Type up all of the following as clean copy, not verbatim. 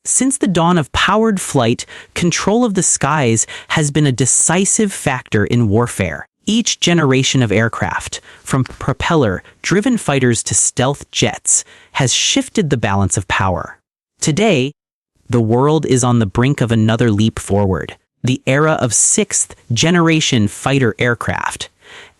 Since the dawn of powered flight, control of the skies has been a decisive factor in warfare. Each generation of aircraft, from propeller-driven fighters to stealth jets, has shifted the balance of power. Today, the world is on the brink of another leap forward, the era of sixth-generation fighter aircraft.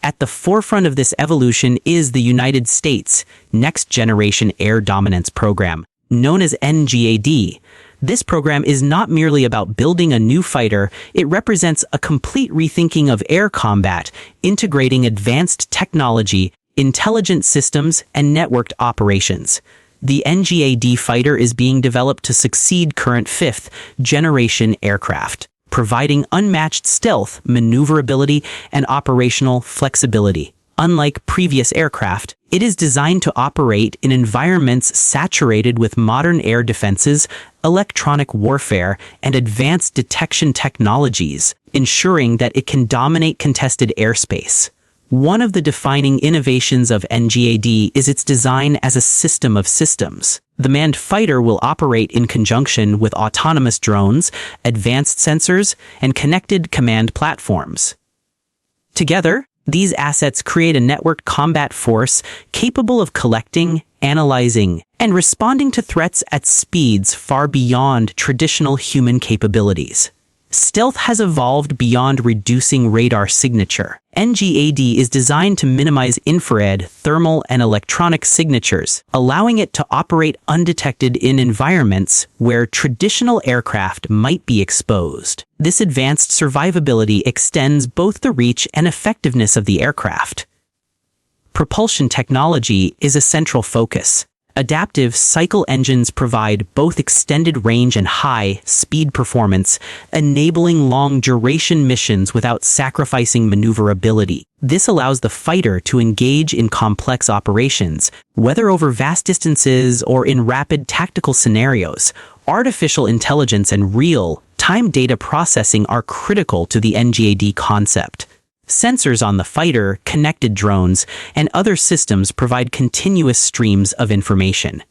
At the forefront of this evolution is the United States Next Generation Air Dominance Program, known as NGAD. This program is not merely about building a new fighter, it represents a complete rethinking of air combat, integrating advanced technology, intelligent systems, and networked operations. The NGAD fighter is being developed to succeed current fifth-generation aircraft, providing unmatched stealth, maneuverability, and operational flexibility. Unlike previous aircraft, it is designed to operate in environments saturated with modern air defenses, electronic warfare, and advanced detection technologies, ensuring that it can dominate contested airspace. One of the defining innovations of NGAD is its design as a system of systems. The manned fighter will operate in conjunction with autonomous drones, advanced sensors, and connected command platforms. Together, these assets create a networked combat force capable of collecting, analyzing, and responding to threats at speeds far beyond traditional human capabilities. Stealth has evolved beyond reducing radar signature. NGAD is designed to minimize infrared, thermal, and electronic signatures, allowing it to operate undetected in environments where traditional aircraft might be exposed. This advanced survivability extends both the reach and effectiveness of the aircraft. Propulsion technology is a central focus. Adaptive cycle engines provide both extended range and high-speed performance, enabling long-duration missions without sacrificing maneuverability. This allows the fighter to engage in complex operations, whether over vast distances or in rapid tactical scenarios. Artificial intelligence and real-time data processing are critical to the NGAD concept. Sensors on the fighter, connected drones, and other systems provide continuous streams of information.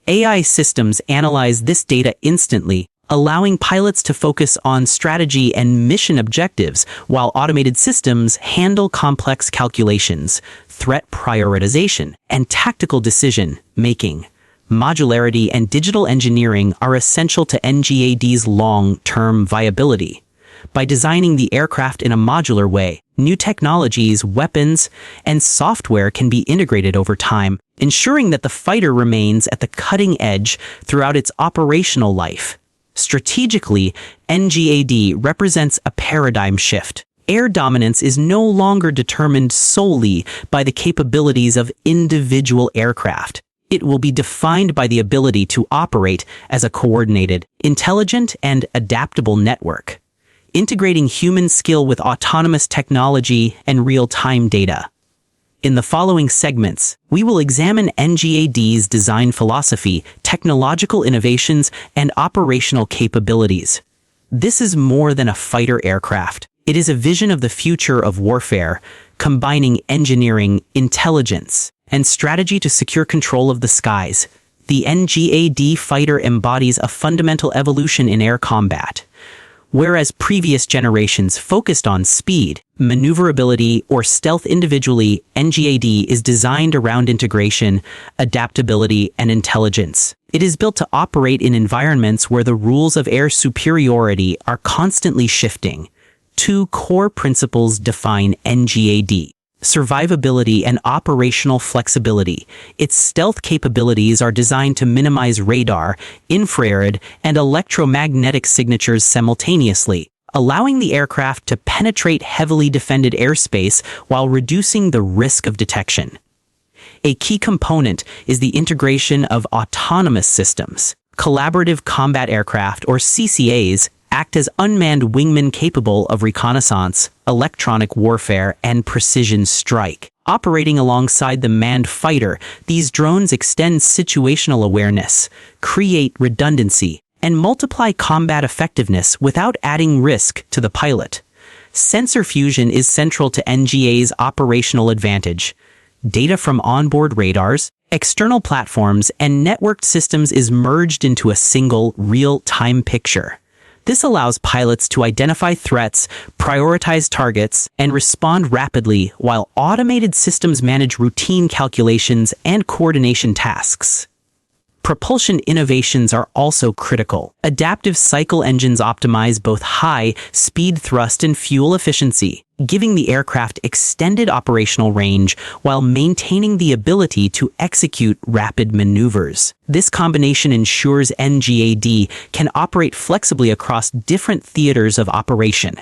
AI systems analyze this data instantly, allowing pilots to focus on strategy and mission objectives, while automated systems handle complex calculations, threat prioritization, and tactical decision-making. Modularity and digital engineering are essential to NGAD's long-term viability. By designing the aircraft in a modular way, new technologies, weapons, and software can be integrated over time, ensuring that the fighter remains at the cutting edge throughout its operational life. Strategically, NGAD represents a paradigm shift. Air dominance is no longer determined solely by the capabilities of individual aircraft. It will be defined by the ability to operate as a coordinated, intelligent, and adaptable network, integrating human skill with autonomous technology and real-time data. In the following segments, we will examine NGAD's design philosophy, technological innovations, and operational capabilities. This is more than a fighter aircraft. It is a vision of the future of warfare, combining engineering, intelligence, and strategy to secure control of the skies. The NGAD fighter embodies a fundamental evolution in air combat. Whereas previous generations focused on speed, maneuverability, or stealth individually, NGAD is designed around integration, adaptability, and intelligence. It is built to operate in environments where the rules of air superiority are constantly shifting. Two core principles define NGAD: survivability and operational flexibility. Its stealth capabilities are designed to minimize radar, infrared, and electromagnetic signatures simultaneously, allowing the aircraft to penetrate heavily defended airspace while reducing the risk of detection. A key component is the integration of autonomous systems. Collaborative combat aircraft, or CCAs, act as unmanned wingmen capable of reconnaissance, electronic warfare, and precision strike. Operating alongside the manned fighter, these drones extend situational awareness, create redundancy, and multiply combat effectiveness without adding risk to the pilot. Sensor fusion is central to NGA's operational advantage. data from onboard radars, external platforms, and networked systems is merged into a single, real-time picture. This allows pilots to identify threats, prioritize targets, and respond rapidly while automated systems manage routine calculations and coordination tasks. Propulsion innovations are also critical. Adaptive cycle engines optimize both high-speed thrust and fuel efficiency, giving the aircraft extended operational range while maintaining the ability to execute rapid maneuvers. This combination ensures NGAD can operate flexibly across different theaters of operation.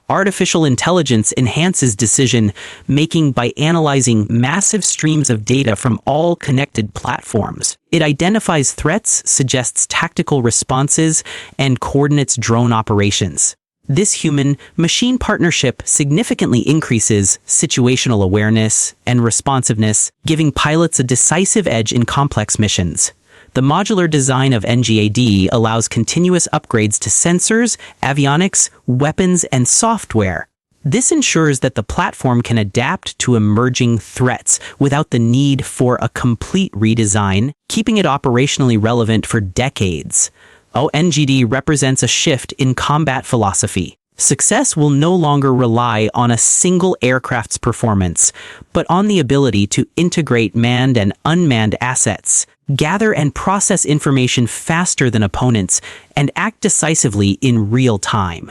Artificial intelligence enhances decision-making by analyzing massive streams of data from all connected platforms. It identifies threats, suggests tactical responses, and coordinates drone operations. This human-machine partnership significantly increases situational awareness and responsiveness, giving pilots a decisive edge in complex missions. The modular design of NGAD allows continuous upgrades to sensors, avionics, weapons, and software. This ensures that the platform can adapt to emerging threats without the need for a complete redesign, keeping it operationally relevant for decades. NGAD represents a shift in combat philosophy. Success will no longer rely on a single aircraft's performance, but on the ability to integrate manned and unmanned assets, gather and process information faster than opponents, and act decisively in real time.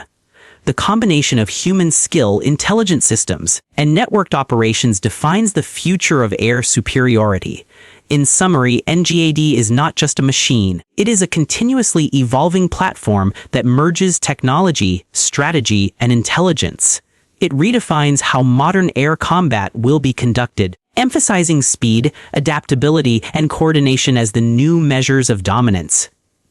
The combination of human skill, intelligent systems, and networked operations defines the future of air superiority. In summary, NGAD is not just a machine. It is a continuously evolving platform that merges technology, strategy, and intelligence. It redefines how modern air combat will be conducted, emphasizing speed, adaptability, and coordination as the new measures of dominance.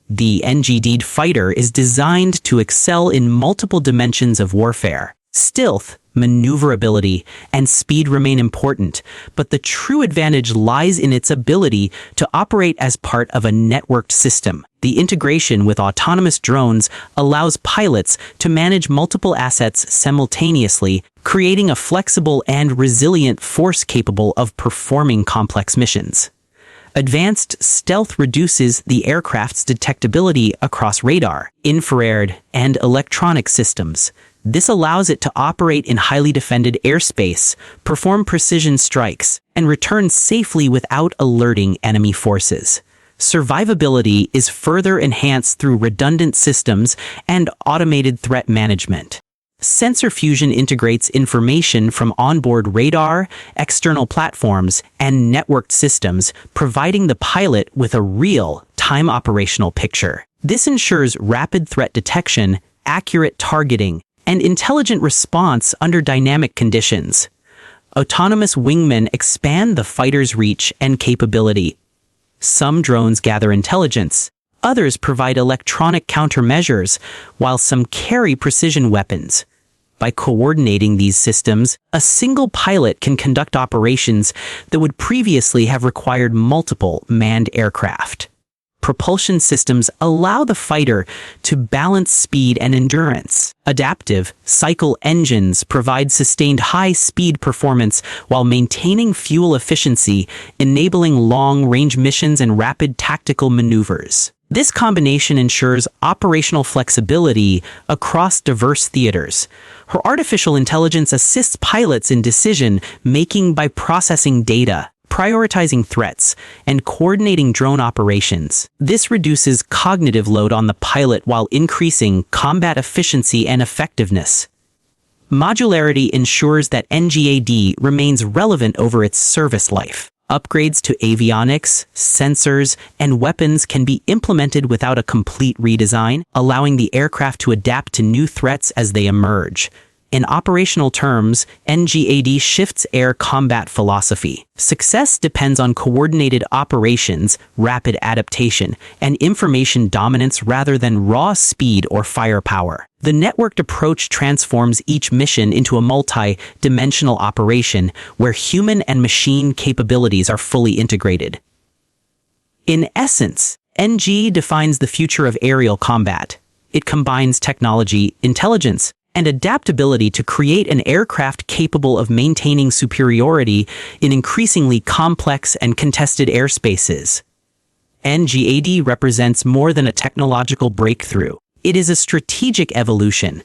The NGAD fighter is designed to excel in multiple dimensions of warfare. Stealth, maneuverability, and speed remain important, but the true advantage lies in its ability to operate as part of a networked system. The integration with autonomous drones allows pilots to manage multiple assets simultaneously, creating a flexible and resilient force capable of performing complex missions. Advanced stealth reduces the aircraft's detectability across radar, infrared, and electronic systems. This allows it to operate in highly defended airspace, perform precision strikes, and return safely without alerting enemy forces. Survivability is further enhanced through redundant systems and automated threat management. Sensor fusion integrates information from onboard radar, external platforms, and networked systems, providing the pilot with a real-time operational picture. This ensures rapid threat detection, accurate targeting, and intelligent response under dynamic conditions. Autonomous wingmen expand the fighter's reach and capability. Some drones gather intelligence, others provide electronic countermeasures, while some carry precision weapons. By coordinating these systems, a single pilot can conduct operations that would previously have required multiple manned aircraft. Propulsion systems allow the fighter to balance speed and endurance. Adaptive cycle engines provide sustained high-speed performance while maintaining fuel efficiency, enabling long-range missions and rapid tactical maneuvers. This combination ensures operational flexibility across diverse theaters. Her artificial intelligence assists pilots in decision-making by processing data, prioritizing threats, and coordinating drone operations. This reduces cognitive load on the pilot while increasing combat efficiency and effectiveness. Modularity ensures that NGAD remains relevant over its service life. Upgrades to avionics, sensors, and weapons can be implemented without a complete redesign, allowing the aircraft to adapt to new threats as they emerge. In operational terms, NGAD shifts air combat philosophy. Success depends on coordinated operations, rapid adaptation, and information dominance rather than raw speed or firepower. The networked approach transforms each mission into a multi-dimensional operation where human and machine capabilities are fully integrated. In essence, NG defines the future of aerial combat. It combines technology, intelligence, and adaptability to create an aircraft capable of maintaining superiority in increasingly complex and contested airspaces. NGAD represents more than a technological breakthrough. It is a strategic evolution.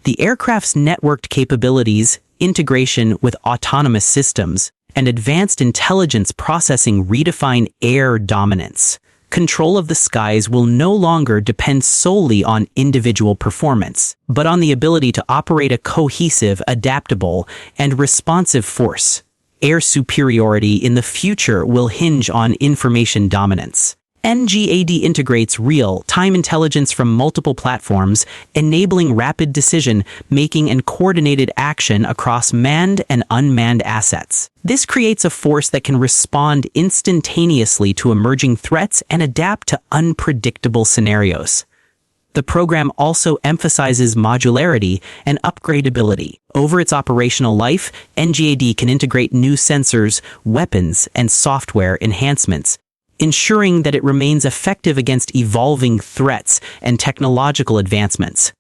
The aircraft's networked capabilities, integration with autonomous systems, and advanced intelligence processing redefine air dominance. Control of the skies will no longer depend solely on individual performance, but on the ability to operate a cohesive, adaptable, and responsive force. Air superiority in the future will hinge on information dominance. NGAD integrates real-time intelligence from multiple platforms, enabling rapid decision-making and coordinated action across manned and unmanned assets. This creates a force that can respond instantaneously to emerging threats and adapt to unpredictable scenarios. The program also emphasizes modularity and upgradability. Over its operational life, NGAD can integrate new sensors, weapons, and software enhancements, ensuring that it remains effective against evolving threats and technological advancements.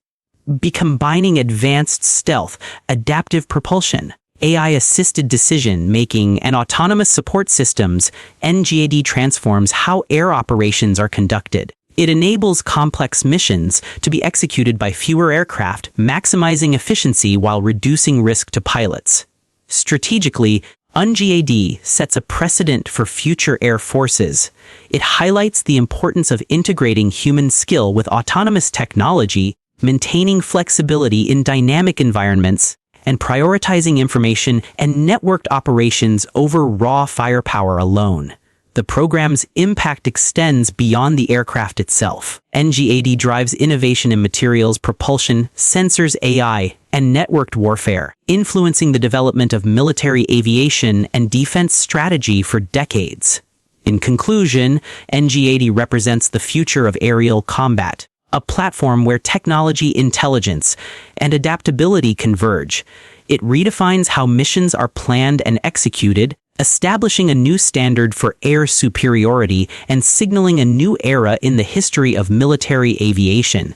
By combining advanced stealth, adaptive propulsion, AI-assisted decision-making, and autonomous support systems, NGAD transforms how air operations are conducted. It enables complex missions to be executed by fewer aircraft, maximizing efficiency while reducing risk to pilots. Strategically, NGAD sets a precedent for future air forces. It highlights the importance of integrating human skill with autonomous technology, maintaining flexibility in dynamic environments, and prioritizing information and networked operations over raw firepower alone. The program's impact extends beyond the aircraft itself. NGAD drives innovation in materials, propulsion, sensors, AI, and networked warfare, influencing the development of military aviation and defense strategy for decades. In conclusion, NGAD represents the future of aerial combat, a platform where technology, intelligence, and adaptability converge. It redefines how missions are planned and executed, establishing a new standard for air superiority and signaling a new era in the history of military aviation.